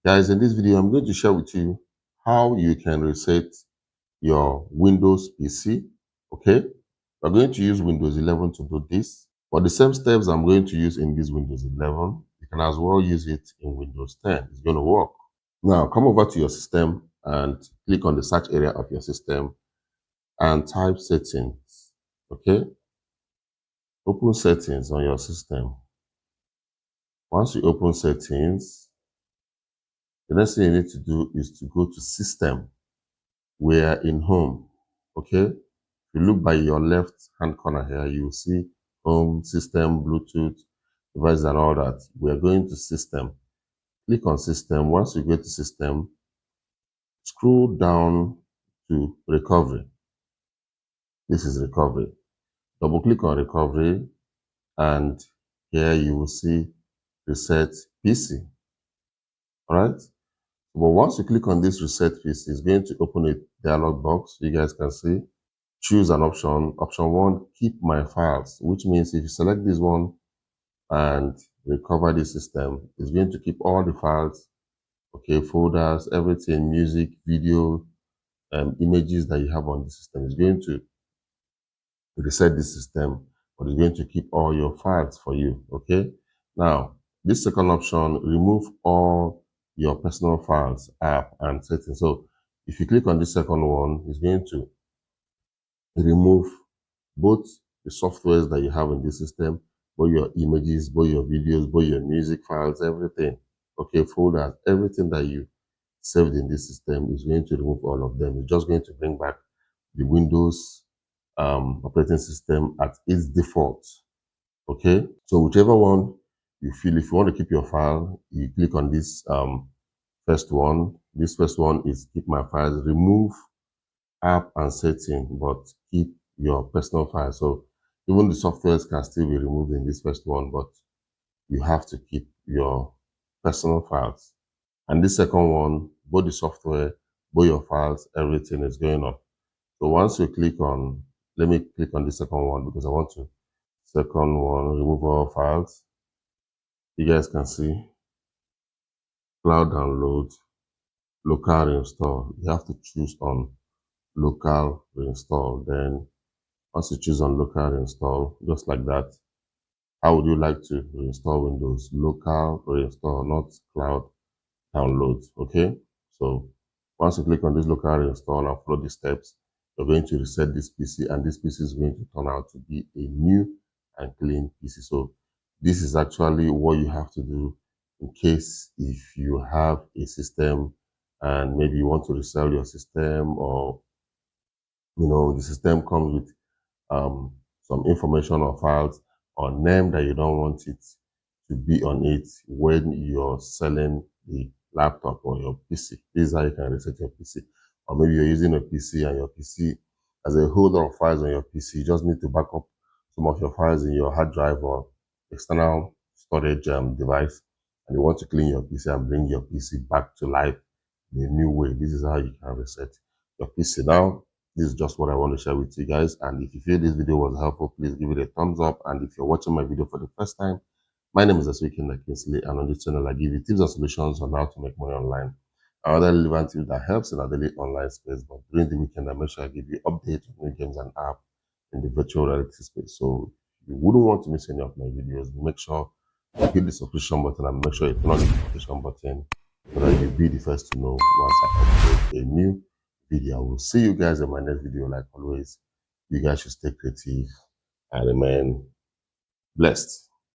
Guys, in this video, I'm going to share with you how you can reset your Windows PC. Okay, we're going to use Windows 11 to do this, but the same steps I'm going to use in this Windows 11, you can as well use it in Windows 10. It's going to work. Now, come over to your system and click on the search area of your system and type settings. Okay, open settings on your system. Once you open settings, the next thing you need to do is to go to system. We are in home. Okay, if you look by your left hand corner here, you will see home, system, Bluetooth, device, and all that. We are going to system. Click on system. Once you go to system, scroll down to recovery. This is recovery. Double click on recovery, and here you will see reset PC. All right. But once you click on this reset PC, it's going to open a dialog box. You guys can see. Choose an option. Option 1, keep my files, which means if you select this one and recover the system, it's going to keep all the files, okay, folders, everything, music, video, images that you have on the system. It's going to reset the system, but it's going to keep all your files for you, okay? Now, this second option, remove all your personal files, app, and settings. So if you click on the second one, it's going to remove both the softwares that you have in the system, both your images, both your videos, both your music files, everything. Okay, folders, everything that you saved in this system is going to remove all of them. It's just going to bring back the Windows operating system at its default. Okay, so whichever one you feel, if you want to keep your file, you click on this first one. This first one is keep my files, remove app and setting, but keep your personal file. So even the softwares can still be removed in this first one, but you have to keep your personal files. And this second one, both the software, both your files, everything is going up. So once you click on, let me click on the second one because I want to, second one, remove all files. You guys can see cloud download, local reinstall. You have to choose on local reinstall. Then once you choose on local reinstall, just like that, how would you like to reinstall Windows? Local reinstall, not cloud download. Okay, so once you click on this local reinstall and follow the steps, you're going to reset this PC, and this PC is going to turn out to be a new and clean PC. So this is actually what you have to do in case if you have a system and maybe you want to resell your system, or the system comes with some information or files or name that you don't want it to be on it when you're selling the laptop or your PC. This is how you can reset your PC. Or maybe you're using a PC and your PC has a whole lot of files on your PC. You just need to back up some of your files in your hard drive or external storage device, and you want to clean your PC and bring your PC back to life in a new way. This is how you can reset your PC. Now, this is just what I want to share with you guys. And if you feel this video was helpful, please give it a thumbs up. And if you're watching my video for the first time, my name is Kingsley, and on this channel, I give you tips and solutions on how to make money online. Other relevant tips that helps in our daily online space. But during the weekend, I make sure I give you updates on new games and apps in the virtual reality space. So if you wouldn't want to miss any of my videos, make sure you hit the subscription button and make sure you turn on the notification button so that you'll be the first to know once I upload a new video. I will see you guys in my next video. Like always, you guys should stay creative and remain blessed.